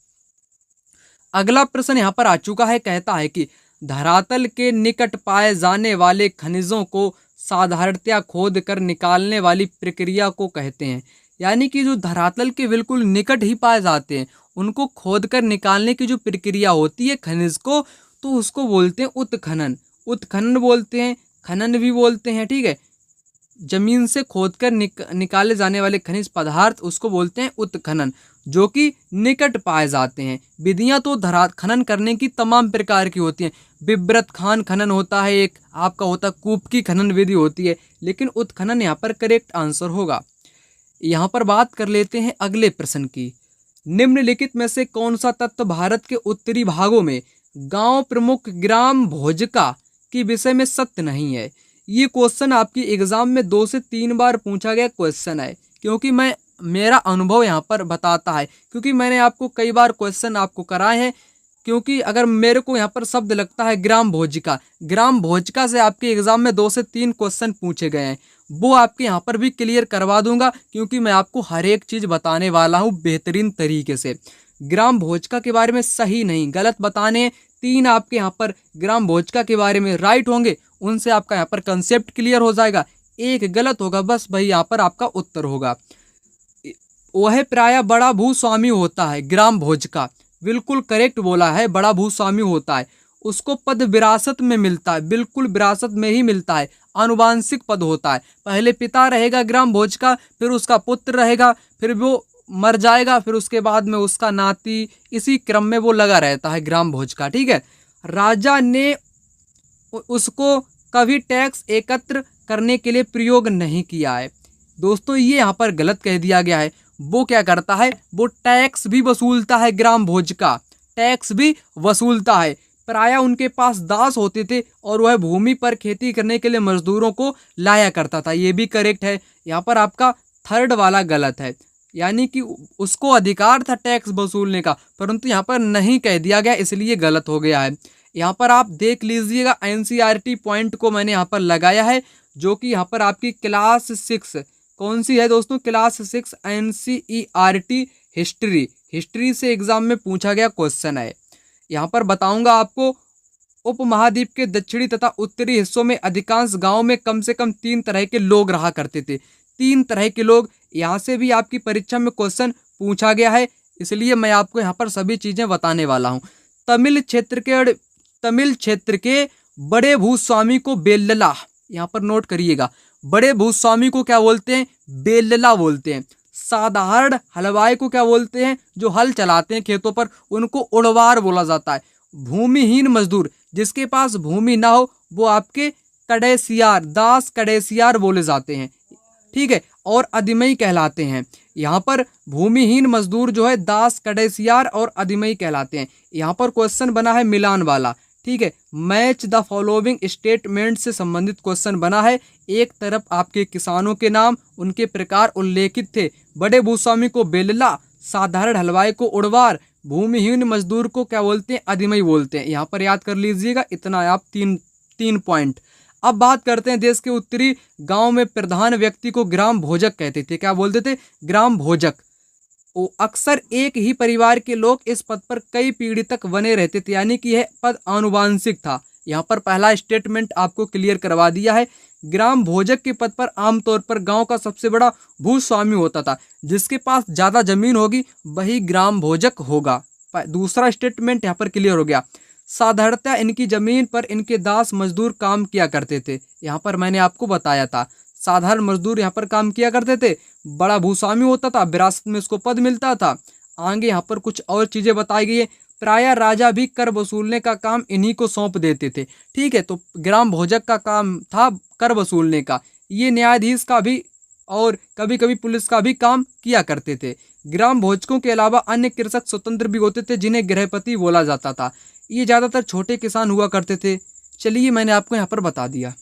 अगला प्रश्न यहाँ पर आ चुका है, कहता है कि धरातल के निकट पाए जाने वाले खनिजों को साधारणतया खोद कर निकालने वाली प्रक्रिया को कहते हैं। यानी कि जो धरातल के बिल्कुल निकट ही पाए जाते हैं, उनको खोद कर निकालने की जो प्रक्रिया होती है खनिज को, तो उसको बोलते हैं उत्खनन। उत्खनन बोलते हैं, खनन भी बोलते हैं। ठीक है, जमीन से खोदकर निकाले जाने वाले खनिज पदार्थ उसको बोलते हैं उत्खनन, जो कि निकट पाए जाते हैं। विधियां तो खनन करने की तमाम प्रकार की होती हैं। विव्रत खान खनन होता है, एक आपका होता है कूप की खनन विधि होती है, लेकिन उत्खनन यहाँ पर करेक्ट आंसर होगा। यहाँ पर बात कर लेते हैं अगले प्रश्न की। निम्नलिखित में से कौन सा तत्व भारत के उत्तरी भागों में गांव प्रमुख ग्राम भोजका के विषय में सत्य नहीं है? ये क्वेश्चन आपकी एग्जाम में 2 से 3 बार पूछा गया क्वेश्चन है, क्योंकि मेरा अनुभव यहाँ पर बताता है, क्योंकि मैंने आपको कई बार क्वेश्चन आपको कराए हैं। क्योंकि अगर मेरे को यहाँ पर शब्द लगता है ग्राम भोजिका, ग्राम भोजिका से आपके एग्जाम में 2 से 3 क्वेश्चन पूछे गए हैं, वो आपके यहाँ पर भी क्लियर करवा दूंगा, क्योंकि मैं आपको हर एक चीज़ बताने वाला हूँ बेहतरीन तरीके से। ग्राम भोजिका के बारे में सही नहीं गलत बताने 3 आपके यहाँ पर ग्राम भोजिका के बारे में राइट होंगे, उनसे आपका यहाँ पर कंसेप्ट क्लियर हो जाएगा। एक गलत होगा, बस भाई यहाँ पर आपका उत्तर होगा। वह प्रायः बड़ा भूस्वामी होता है। ग्राम भोजिका बिल्कुल करेक्ट बोला है, बड़ा भूस्वामी होता है। उसको पद विरासत में मिलता है, बिल्कुल विरासत में ही मिलता है, आनुवांशिक पद होता है। पहले पिता रहेगा ग्राम भोजिका, फिर उसका पुत्र रहेगा, फिर वो मर जाएगा, फिर उसके बाद में उसका नाती, इसी क्रम में वो लगा रहता है ग्राम भोजिका। ठीक है, राजा ने उसको कभी टैक्स एकत्र करने के लिए प्रयोग नहीं किया है। दोस्तों ये यहाँ पर गलत कह दिया गया है। वो क्या करता है? वो टैक्स भी वसूलता है। ग्राम भोजिका टैक्स भी वसूलता है। प्रायः उनके पास दास होते थे और वह भूमि पर खेती करने के लिए मजदूरों को लाया करता था। ये भी करेक्ट है। यहाँ पर आपका थर्ड वाला गलत है, यानी कि उसको अधिकार था टैक्स वसूलने का, परंतु यहाँ पर नहीं कह दिया गया, इसलिए गलत हो गया है। यहाँ पर आप देख लीजिएगा, एनसीईआरटी पॉइंट को मैंने यहाँ पर लगाया है, जो कि यहाँ पर आपकी क्लास 6 कौन सी है दोस्तों? क्लास 6 एनसीईआरटी हिस्ट्री से एग्जाम में पूछा गया क्वेश्चन है। यहाँ पर बताऊंगा आपको। उपमहाद्वीप के दक्षिणी तथा उत्तरी हिस्सों में अधिकांश गांवों में कम से कम 3 तरह के लोग रहा करते थे। 3 तरह के लोग, यहाँ से भी आपकी परीक्षा में क्वेश्चन पूछा गया है, इसलिए मैं आपको यहाँ पर सभी चीज़ें बताने वाला हूँ। तमिल क्षेत्र के बड़े भूस्वामी को बेल्लला, यहाँ पर नोट करिएगा, बड़े भूस्वामी को क्या बोलते हैं? बेल्लला बोलते हैं। साधारण हलवाई को क्या बोलते हैं? जो हल चलाते हैं खेतों पर, उनको उड़वार बोला जाता है। भूमिहीन मजदूर, जिसके पास भूमि ना हो, वो आपके कड़ेसियार, दास कड़ेसियार बोले जाते हैं। ठीक है, और अदिमई कहलाते हैं। यहाँ पर भूमिहीन मजदूर जो है दास कड़ेसियार और अदिमई कहलाते हैं। यहाँ पर क्वेश्चन बना है मिलान वाला। ठीक है, मैच द फॉलोइंग स्टेटमेंट से संबंधित क्वेश्चन बना है। एक तरफ आपके किसानों के नाम, उनके प्रकार उल्लेखित थे। बड़े भूस्वामी को बेलला, साधारण हलवाई को उड़वार, भूमिहीन मजदूर को क्या बोलते हैं? अदिमई बोलते हैं। यहाँ पर याद कर लीजिएगा, इतना आप 3 पॉइंट। अब बात करते हैं देश के उत्तरी गांव में प्रधान व्यक्ति को ग्राम भोजक कहते थे। क्या बोलते थे? ग्राम भोजक। अक्सर एक ही परिवार के लोग इस पद पर कई पीढ़ी तक बने रहते थे, यानी कि यह पद आनुवांशिक था। यहाँ पर पहला स्टेटमेंट आपको क्लियर करवा दिया है। ग्राम भोजक के पद पर आमतौर पर गांव का सबसे बड़ा भूस्वामी होता था, जिसके पास ज्यादा जमीन होगी वही ग्राम भोजक होगा। दूसरा स्टेटमेंट यहाँ पर क्लियर हो गया। साधारणतः इनकी जमीन पर इनके दास मजदूर काम किया करते थे। यहाँ पर मैंने आपको बताया था साधारण मजदूर यहाँ पर काम किया करते थे। बड़ा भूस्वामी होता था, विरासत में उसको पद मिलता था। आगे यहाँ पर कुछ और चीजें बताई गई है। प्रायः राजा भी कर वसूलने का काम इन्हीं को सौंप देते थे। ठीक है, तो ग्राम भोजक का काम था कर वसूलने का। ये न्यायाधीश का भी और कभी कभी पुलिस का भी काम किया करते थे। ग्राम भोजकों के अलावा अन्य कृषक स्वतंत्र भी होते थे, जिन्हें गृहपति बोला जाता था। ये ज्यादातर छोटे किसान हुआ करते थे। चलिए, मैंने आपको यहाँ पर बता दिया।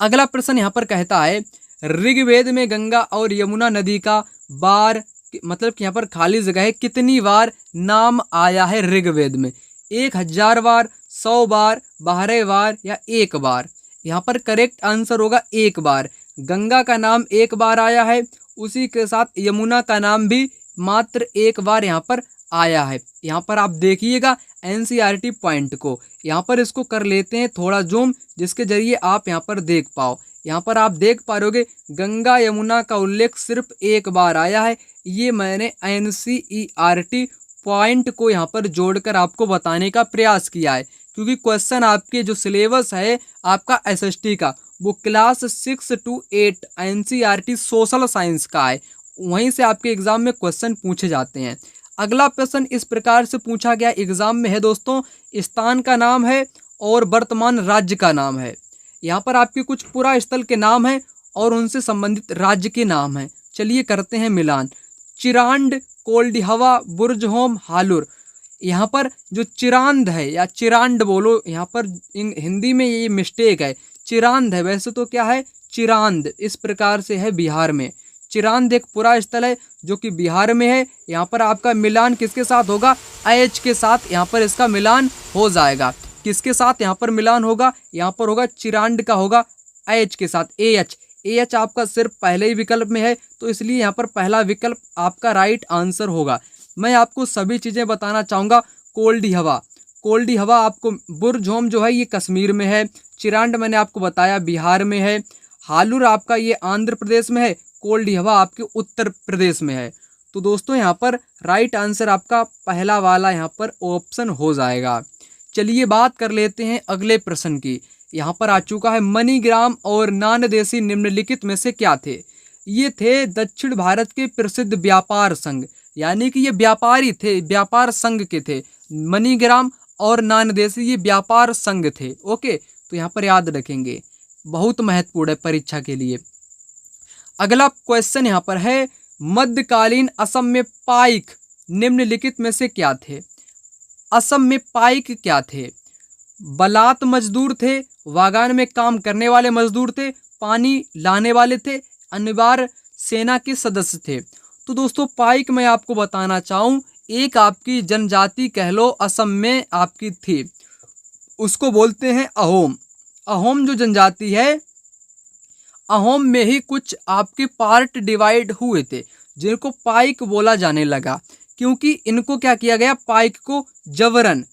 अगला प्रश्न यहाँ पर कहता है, ऋग्वेद में गंगा और यमुना नदी का बार, मतलब कि यहाँ पर खाली जगह है, कितनी बार नाम आया है ऋग्वेद में? 1000 बार, 100 बार, 12 बार या 1 बार? यहाँ पर करेक्ट आंसर होगा 1 बार। गंगा का नाम 1 बार आया है, उसी के साथ यमुना का नाम भी मात्र 1 बार यहाँ पर आया है। यहाँ पर आप देखिएगा एनसीईआरटी पॉइंट को, यहाँ पर इसको कर लेते हैं थोड़ा जूम, जिसके जरिए आप यहाँ पर देख पाओ। यहाँ पर आप देख पा रहोगे गंगा यमुना का उल्लेख सिर्फ 1 बार आया है। ये मैंने एनसीईआरटी पॉइंट को यहाँ पर जोड़कर आपको बताने का प्रयास किया है, क्योंकि क्वेश्चन आपके जो सिलेबस है आपका एसएसटी का, वो class 6 to 8 NCERT social science का है। वहीं से आपके एग्जाम में क्वेश्चन पूछे जाते हैं। अगला प्रश्न इस प्रकार से पूछा गया एग्जाम में है दोस्तों, स्थान का नाम है और वर्तमान राज्य का नाम है। यहाँ पर आपके कुछ पुरा स्थल के नाम है और उनसे संबंधित राज्य के नाम है। चलिए करते हैं मिलान। चिरांड, कोल्डिहवा, बुर्जहोम, हालुर। यहाँ पर जो चिरांद है या चिरांड बोलो, यहाँ पर हिंदी में ये मिस्टेक है, चिरांद है। वैसे तो क्या है, चिरांद इस प्रकार से है बिहार में। चिरांद एक पुरा स्थल है जो कि बिहार में है। यहाँ पर आपका मिलान किसके साथ होगा? एच के साथ यहाँ पर इसका मिलान हो जाएगा। किसके साथ यहाँ पर मिलान होगा? यहाँ पर होगा चिरांड का होगा एच के साथ, एच। एच आपका सिर्फ पहले ही विकल्प में है, तो इसलिए यहाँ पर पहला विकल्प आपका राइट आंसर होगा। मैं आपको सभी चीज़ें बताना चाहूँगा। कोल्डिहवा, कोल्डिहवा आपको, बुर्जहोम जो है ये कश्मीर में है। चिरांड मैंने आपको बताया बिहार में है। हालुर आपका ये आंध्र प्रदेश में है। कोल्डिहवा आपके उत्तर प्रदेश में है। तो दोस्तों यहाँ पर राइट आंसर आपका पहला वाला यहाँ पर ऑप्शन हो जाएगा। चलिए बात कर लेते हैं अगले प्रश्न की। यहाँ पर आ चुका है, मणिग्राम और नानदेशी निम्नलिखित में से क्या थे? ये थे दक्षिण भारत के प्रसिद्ध व्यापार संघ, यानी कि ये व्यापारी थे, व्यापार संघ के थे। मणिग्राम और नानदेशी ये व्यापार संघ थे। ओके, तो यहाँ पर याद रखेंगे, बहुत महत्वपूर्ण है परीक्षा के लिए। अगला क्वेश्चन यहाँ पर है, मध्यकालीन असम में पाइक निम्नलिखित में से क्या थे? असम में पाइक क्या थे? बलात मजदूर थे, बागान में काम करने वाले मजदूर थे, पानी लाने वाले थे, अनिवार्य सेना के सदस्य थे। तो दोस्तों पाइक मैं आपको बताना चाहूँ, एक आपकी जनजाति कह लो असम में आपकी थी, उसको बोलते हैं अहोम। अहोम जो जनजाति है, अहोम में ही कुछ आपके पार्ट डिवाइड हुए थे जिनको पाइक बोला जाने लगा, क्योंकि इनको क्या किया गया, पाइक को जबरन,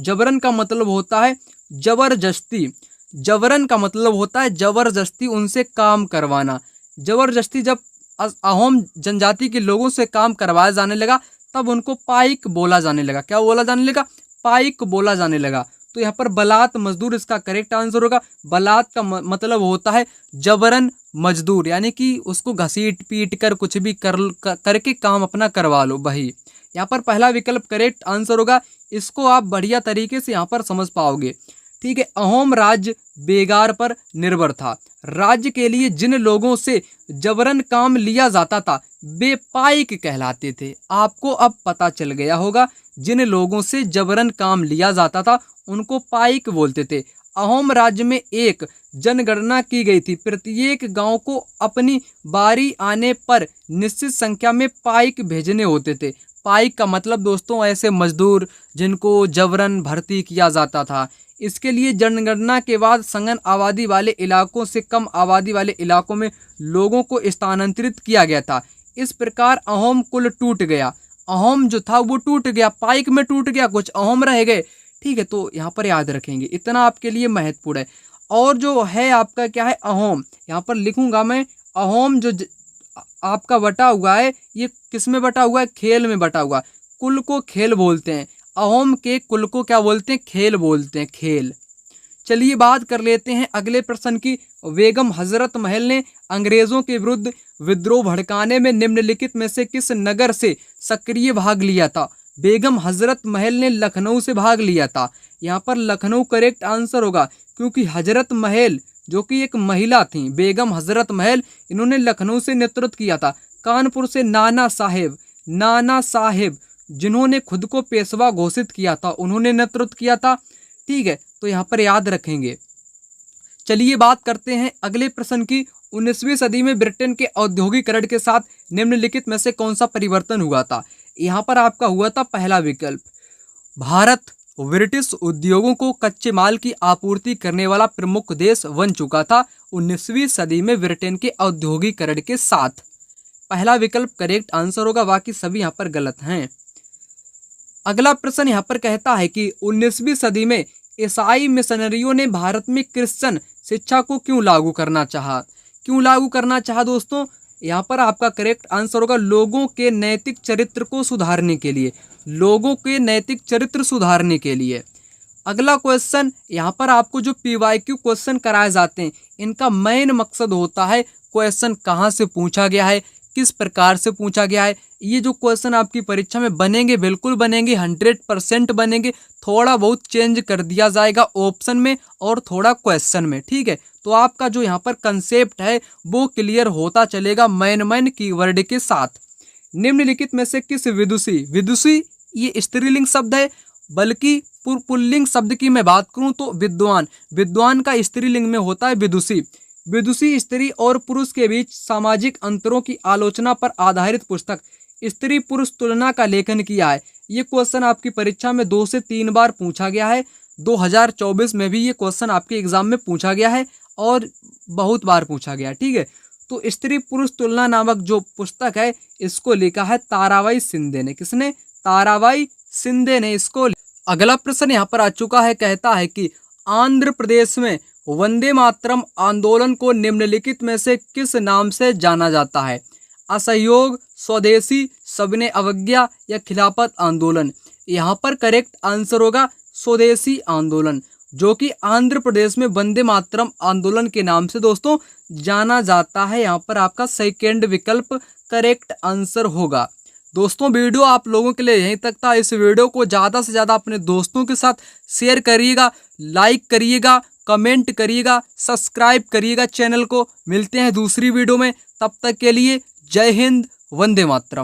जबरन का मतलब होता है जबरदस्ती, जबरन का मतलब होता है जबरदस्ती उनसे काम करवाना। जबरदस्ती जब अहोम जनजाति के लोगों से काम करवाया जाने लगा तब उनको पाइक बोला जाने लगा। क्या बोला जाने लगा? पाइक बोला जाने लगा। तो यहाँ पर बलात मजदूर इसका करेक्ट आंसर होगा। बलात का मतलब होता है जबरन मजदूर, यानी कि उसको घसीट पीट कर कुछ भी करके काम अपना करवा लो, वही। यहाँ पर पहला विकल्प करेक्ट आंसर होगा। इसको आप बढ़िया तरीके से यहाँ पर समझ पाओगे। ठीक है, अहोम राज्य बेगार पर निर्भर था। राज्य के लिए जिन लोगों से जबरन काम लिया जाता था वे पाइक कहलाते थे। आपको अब पता चल गया होगा, जिन लोगों से जबरन काम लिया जाता था उनको पाइक बोलते थे। अहोम राज्य में एक जनगणना की गई थी। प्रत्येक गांव को अपनी बारी आने पर निश्चित संख्या में पाइक भेजने होते थे। पाइक का मतलब दोस्तों ऐसे मजदूर जिनको जबरन भर्ती किया जाता था। इसके लिए जनगणना के बाद सघन आबादी वाले इलाकों से कम आबादी वाले इलाकों में लोगों को स्थानांतरित किया गया था। इस प्रकार अहोम कुल टूट गया। अहोम जो था वो टूट गया, पाइक में टूट गया, कुछ अहोम रह गए। ठीक है, तो यहाँ पर याद रखेंगे, इतना आपके लिए महत्वपूर्ण है। और जो है आपका क्या है, अहोम, यहाँ पर लिखूंगा मैं। अहोम जो आपका बटा हुआ है, ये किस में बटा हुआ है, खेल में बटा हुआ है। कुल को खेल बोलते हैं, अहोम के कुल को क्या बोलते हैं, खेल बोलते हैं, खेल। चलिए बात कर लेते हैं अगले प्रश्न की। बेगम हजरत महल ने अंग्रेजों के विरुद्ध विद्रोह भड़काने में निम्नलिखित में से किस नगर से सक्रिय भाग लिया था। बेगम हजरत महल ने लखनऊ से भाग लिया था। यहाँ पर लखनऊ करेक्ट आंसर होगा, क्योंकि हजरत महल जो कि एक महिला थी, बेगम हजरत महल, इन्होंने लखनऊ से नेतृत्व किया था। कानपुर से नाना साहेब जिन्होंने खुद को पेशवा घोषित किया था, उन्होंने नेतृत्व किया था। ठीक है, तो यहाँ पर याद रखेंगे। चलिए बात करते हैं अगले प्रश्न की। 19वीं सदी में ब्रिटेन के औद्योगिकरण के साथ निम्नलिखित में से कौन सा परिवर्तन हुआ था। यहाँ पर आपका हुआ था पहला विकल्प, भारत ब्रिटिश उद्योगों को कच्चे माल की आपूर्ति करने वाला प्रमुख देश बन चुका था 19वीं सदी में ब्रिटेन के औद्योगिकरण के साथ। पहला विकल्प करेक्ट आंसर होगा, बाकी सभी यहाँ पर गलत हैं। अगला प्रश्न यहाँ पर कहता है कि 19वीं सदी में ईसाई मिशनरियों ने भारत में क्रिश्चियन शिक्षा को क्यों लागू करना चाहा दोस्तों। यहाँ पर आपका करेक्ट आंसर होगा, लोगों के नैतिक चरित्र को सुधारने के लिए। अगला क्वेश्चन, यहाँ पर आपको जो PYQ क्वेश्चन कराए जाते हैं, इनका मेन मकसद होता है क्वेश्चन कहाँ से पूछा गया है, किस प्रकार से पूछा गया है। ये जो क्वेश्चन आपकी परीक्षा में बनेंगे, बिल्कुल बनेंगे, 100% बनेंगे। थोड़ा बहुत चेंज कर दिया जाएगा ऑप्शन में और थोड़ा क्वेश्चन में। ठीक है, तो आपका जो यहाँ पर कंसेप्ट है वो क्लियर होता चलेगा मेन कीवर्ड के साथ। निम्नलिखित में से किस विदुषी ये स्त्रीलिंग शब्द है, बल्कि पुल्लिंग शब्द की मैं बात करूं तो विद्वान का स्त्रीलिंग में होता है विदुषी स्त्री और पुरुष के बीच सामाजिक अंतरों की आलोचना पर आधारित पुस्तक स्त्री पुरुष तुलना का लेखन किया है। ये क्वेश्चन आपकी परीक्षा में 2 से 3 बार पूछा गया है। 2024 में भी ये क्वेश्चन आपके एग्जाम में पूछा गया है और बहुत बार पूछा गया। ठीक है, तो स्त्री पुरुष तुलना नामक जो पुस्तक है, इसको लिखा है ताराबाई शिंदे ने। किसने? ताराबाई शिंदे ने इसको। अगला प्रश्न यहाँ पर आ चुका है, कहता है कि आंध्र प्रदेश में वंदे मातरम आंदोलन को निम्नलिखित में से किस नाम से जाना जाता है। असहयोग, स्वदेशी, सबने अवज्ञा या खिलाफत आंदोलन। यहाँ पर करेक्ट आंसर होगा स्वदेशी आंदोलन, जो कि आंध्र प्रदेश में वंदे मातरम आंदोलन के नाम से दोस्तों जाना जाता है। यहाँ पर आपका सेकेंड विकल्प करेक्ट आंसर होगा। दोस्तों वीडियो आप लोगों के लिए यहीं तक था। इस वीडियो को ज़्यादा से ज़्यादा अपने दोस्तों के साथ शेयर करिएगा, लाइक करिएगा, कमेंट करिएगा, सब्सक्राइब करिएगा चैनल को। मिलते हैं दूसरी वीडियो में, तब तक के लिए जय हिंद, वंदे मातरम।